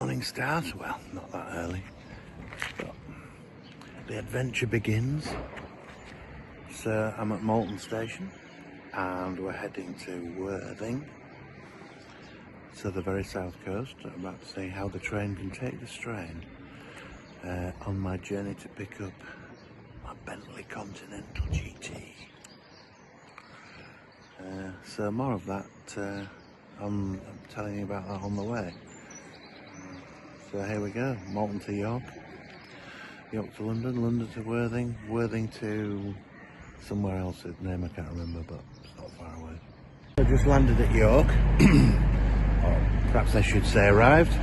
Morning start, well, not that early, but the adventure begins. So I'm at Malton Station and we're heading to Worthing, so the very south coast. I'm about to see how the train can take the strain on my journey to pick up my Bentley Continental GT. So more of that, I'm telling you about that on the way. So here we go, Malton to York, York to London, London to Worthing, Worthing to somewhere else, the name I can't remember, but it's not far away. I just landed at York, or perhaps I should say arrived,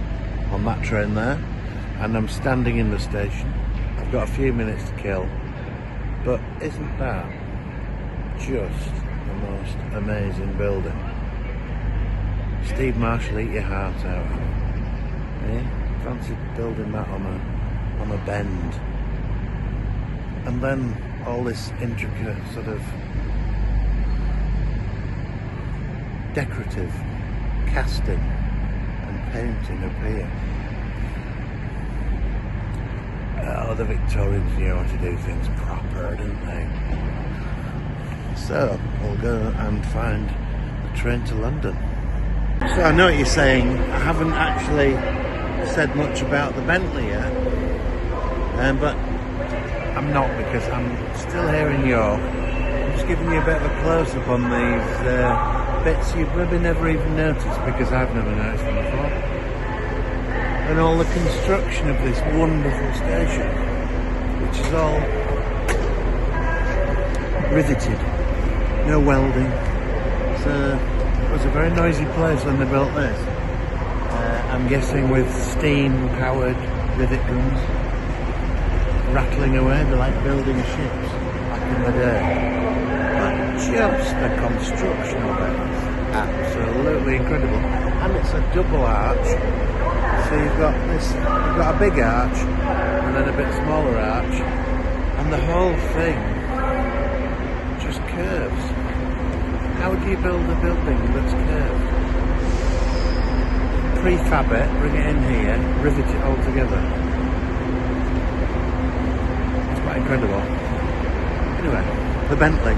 on that train there, and I'm standing in the station. I've got a few minutes to kill, but isn't that just the most amazing building? Steve Marshall, eat your heart out. Eh? Fancy building that on a bend, and then all this intricate sort of decorative casting and painting up here. Oh, the Victorians knew how to do things proper, didn't they? So we'll go and find the train to London. So I know what you're saying, I haven't actually said much about the Bentley yet, but I'm not, because I'm still here in York. I'm just giving you a bit of a close-up on these bits you've maybe never even noticed, because I've never noticed them before. And all the construction of this wonderful station, which is all riveted, no welding. So it was a very noisy place when they built this. I'm guessing with steam-powered rivet guns rattling away. They're like building ships back in the day. But just the construction of it is absolutely incredible. And it's a double arch. So you've got a big arch and then a bit smaller arch, and the whole thing just curves. How do you build a building that's curved? Prefab it, bring it in here, rivet it all together. It's quite incredible. Anyway, the Bentley.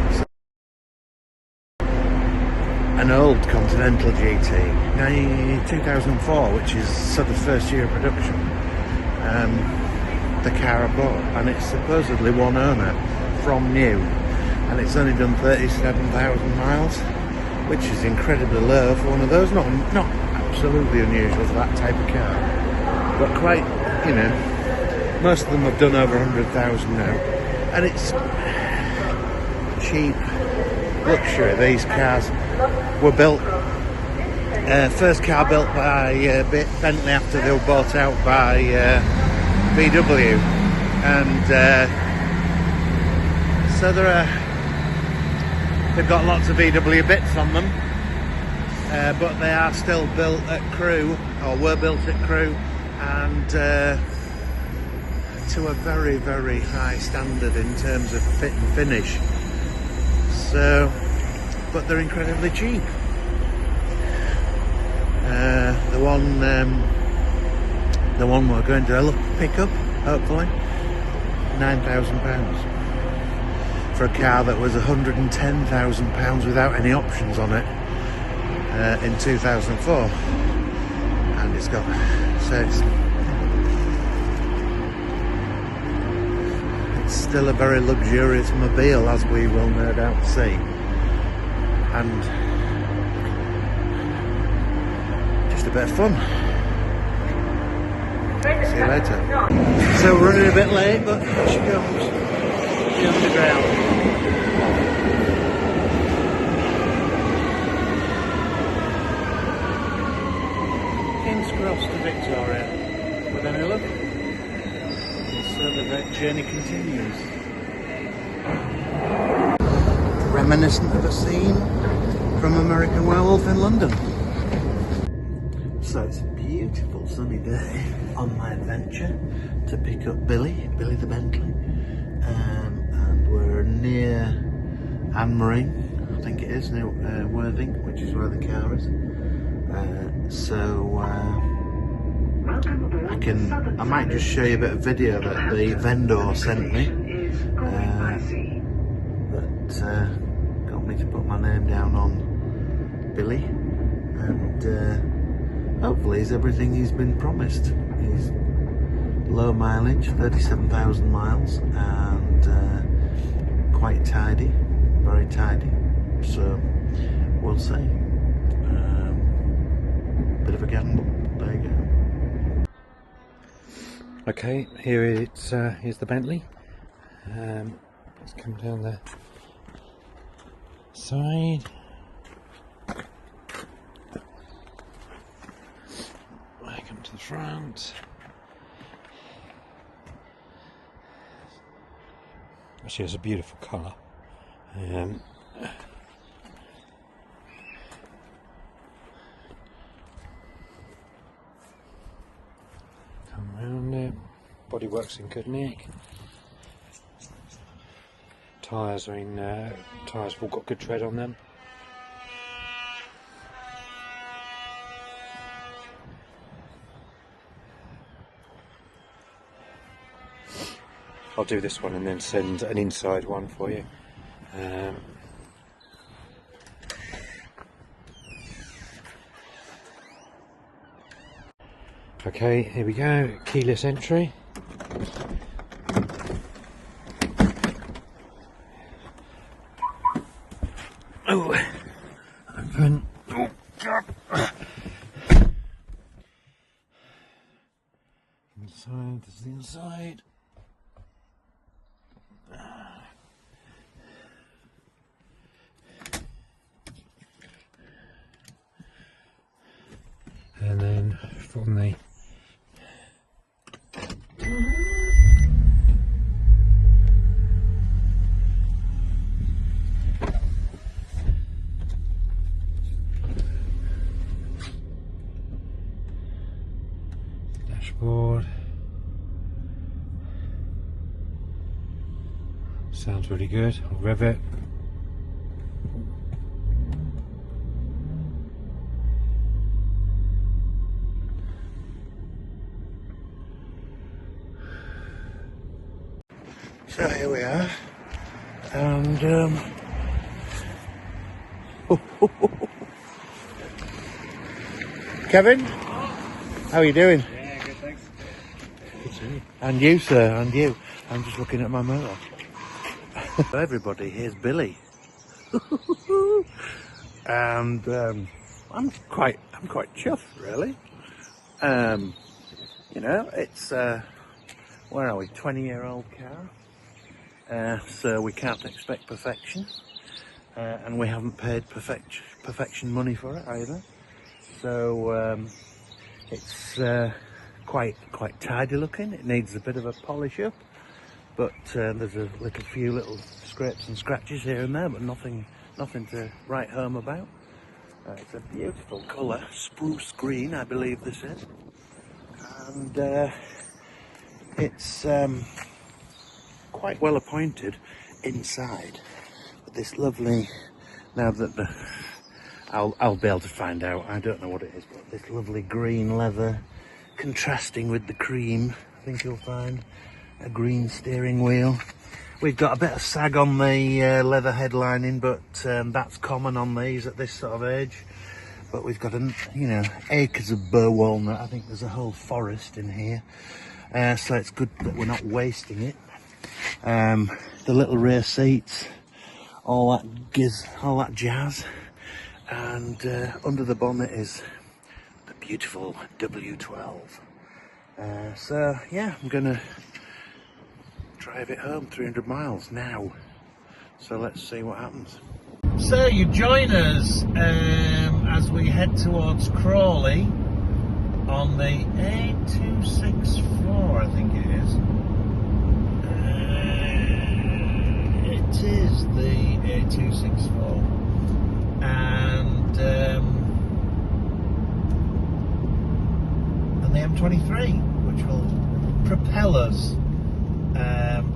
An old Continental GT, now 2004, which is sort of first year of production. The car I bought, and it's supposedly one owner from new, and it's only done 37,000 miles, which is incredibly low for one of those. Not absolutely unusual for that type of car, but quite, you know, most of them have done over 100,000 now, and it's cheap luxury. These cars were built, first car built by Bentley after they were bought out by VW, and so they've got lots of VW bits on them. But they are still built at Crewe, or were built at Crewe, and to a very, very high standard in terms of fit and finish. So, but they're incredibly cheap. The one we're going to pick up, hopefully, £9,000 for a car that was £110,000 without any options on it. In 2004, and it's got, so it's still a very luxurious mobile, as we will no doubt see, and just a bit of fun. See you later. So we're running a bit late, but here she comes, the underground. Cross to Victoria with any luck, so the journey continues. Reminiscent of a scene from American Werewolf in London. So it's a beautiful sunny day on my adventure to pick up Billy the Bentley, and we're near Anne-Marie, I think it is, near Worthing, which is where the car is. So I might just show you a bit of video that the vendor sent me. Got me to put my name down on Billy, and hopefully he's everything he's been promised. He's low mileage, 37,000 miles, and quite tidy, very tidy. So we'll see. Bit of a gamble. There you go. Okay, here's the Bentley. Let's come down the side. I come to the front. Actually, it's a beautiful colour. Come around it. Bodywork's in good nick. Tyres have all got good tread on them. I'll do this one and then send an inside one for you. Okay, here we go. Keyless entry. Oh, open. Oh, God. Inside, this is the inside. And then from the dashboard, sounds really good. I'll rev it. So here we are, and Kevin, how are you doing? Yeah, good, thanks. Good to see you. And you, sir, and you. I'm just looking at my motor. Everybody, here's Billy, and I'm quite chuffed, really. You know, it's where are we? 20-year-old car. So we can't expect perfection, and we haven't paid perfection money for it either. So it's quite tidy looking. It needs a bit of a polish up, but there's a few little scrapes and scratches here and there, but nothing to write home about. It's a beautiful colour, spruce green, I believe this is, and it's quite well appointed inside with this lovely, now that I'll be able to find out, I don't know what it is, but this lovely green leather contrasting with the cream. I think you'll find a green steering wheel. We've got a bit of sag on the leather headlining, but that's common on these at this sort of age. But we've got, acres of burr walnut. I think there's a whole forest in here. So it's good that we're not wasting it. The little rear seats, all that jazz. And under the bonnet is the beautiful W12. So yeah, I'm gonna drive it home 300 miles now. So let's see what happens. So you join us as we head towards Crawley on the A264, I think it is. It is the A264, and the M23, which will propel us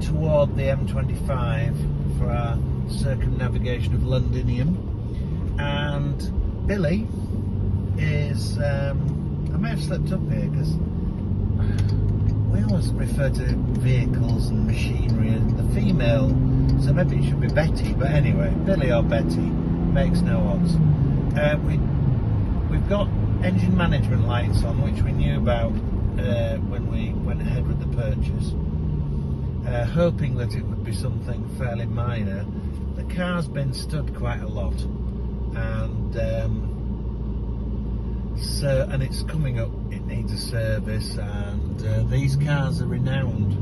toward the M25 for our circumnavigation of Londinium. And Billy is, I may have slipped up here because we always refer to vehicles and machinery as the female, so maybe it should be Betty, but anyway, Billy or Betty, makes no odds. We've got engine management lights on, which we knew about when we went ahead with the purchase, hoping that it would be something fairly minor. The car's been stood quite a lot, and and it's coming up, it needs a service, and these cars are renowned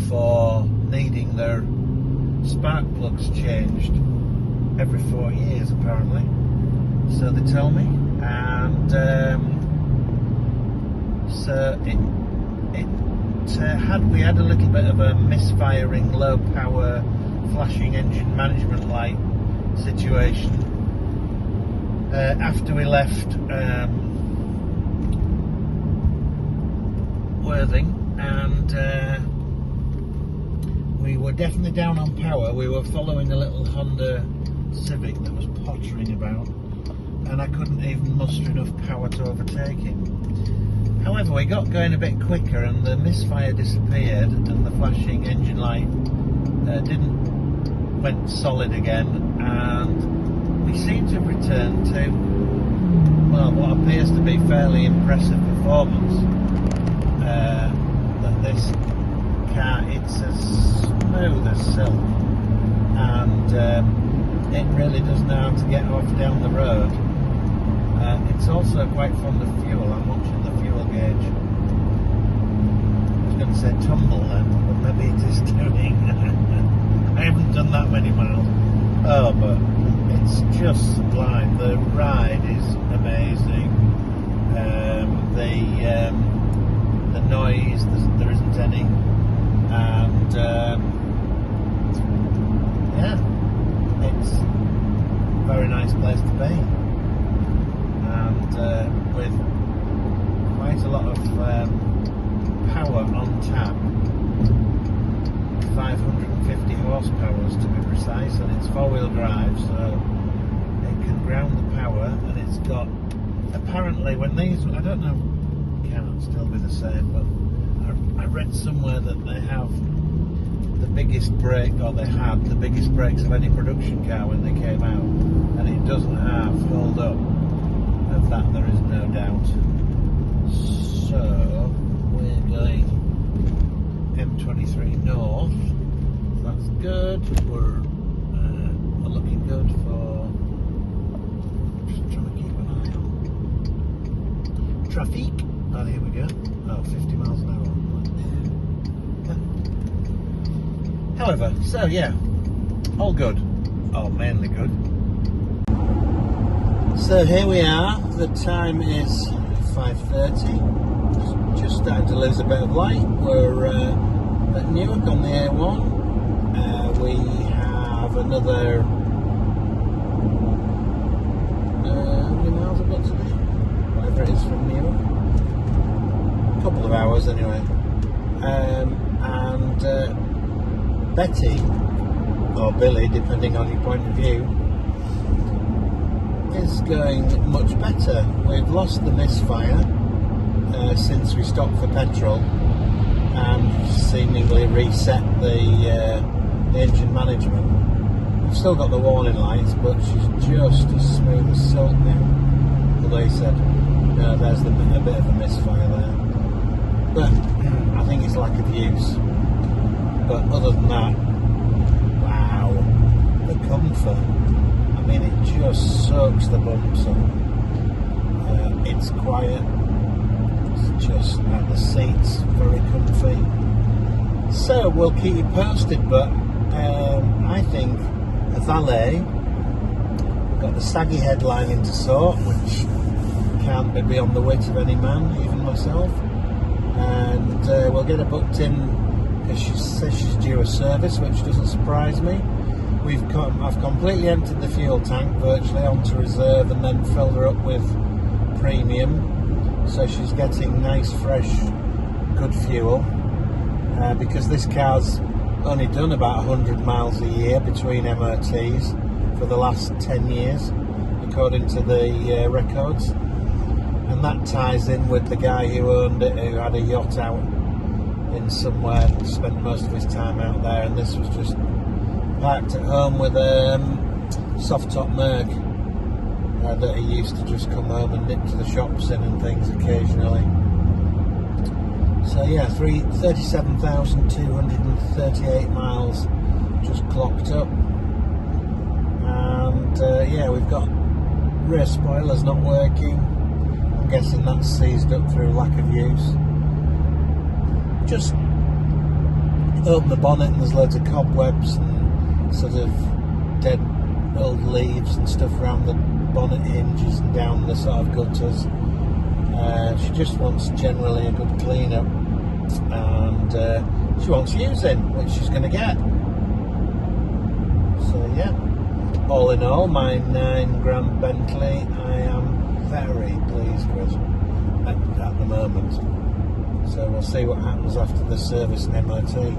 for needing their spark plugs changed every 4 years apparently, so they tell me. And so we had a little bit of a misfiring, low power flashing engine management light situation after we left Worthing, and we were definitely down on power. We were following a little Honda Civic that was pottering about, and I couldn't even muster enough power to overtake him. However, we got going a bit quicker, and the misfire disappeared, and the flashing engine light went solid again, and we seem to have returned to, well, what appears to be fairly impressive performance. That this car, it's as smooth as silk, and it really does know how to get off down the road. It's also quite fond of fuel. I'm watching the fuel gauge. I was going to say tumble then, but maybe it is doing. I haven't done that many miles. Oh, but it's just sublime. The ride is amazing. The noise, there isn't any, and yeah, it's a very nice place to be, and with quite a lot of power on tap, 550 horsepower to be precise, and it's four-wheel drive, so it can ground the power, and it's got, apparently when these, I don't know, can't still be the same, but I read somewhere that they have the biggest brake, or they had the biggest brakes of any production car when they came out, and it doesn't have hold up. Of that there is no doubt. So we're going M23 north. That's good. We're looking good for, just trying to keep an eye on traffic. Oh, here we go. Oh, 50 miles an hour. However, so yeah, all good. Oh, mainly good. So here we are. The time is 5:30. Just starting to lose a bit of light. We're at Newark on the A1. We have another. How many miles have we got today? Whatever it is from Newark. Couple of hours anyway, and Betty, or Billy depending on your point of view, is going much better. We've lost the misfire since we stopped for petrol and seemingly reset the engine management. We've still got the warning lights, but she's just as smooth as silk now. Although he said, no, there's a bit of a misfire there. But I think it's lack of use. But other than that, wow, the comfort. I mean, it just soaks the bumps up. It's quiet. It's just, and the seats very comfy. So we'll keep you posted. But I think the valet got the saggy headlining to sort, which can't be beyond the wit of any man, even myself. And we'll get her booked in because she says she's due a service, which doesn't surprise me. I've completely emptied the fuel tank virtually onto reserve and then filled her up with premium, so she's getting nice, fresh, good fuel. Because this car's only done about 100 miles a year between MOTs for the last 10 years, according to the records. and that ties in with the guy who owned it, who had a yacht out in somewhere, spent most of his time out there, and this was just parked at home with a soft top Merc that he used to just come home and nip to the shops in and things occasionally. So yeah, 37,238 miles just clocked up, and yeah, we've got rear spoilers not working. I'm guessing that's seized up through lack of use. Just open the bonnet and there's loads of cobwebs and sort of dead old leaves and stuff around the bonnet hinges and down the sort of gutters. She just wants generally a good clean up, and she wants using, which she's going to get. So yeah, all in all, my 9 grand Bentley I am very pleased with at the moment. So we'll see what happens after the service and MOT.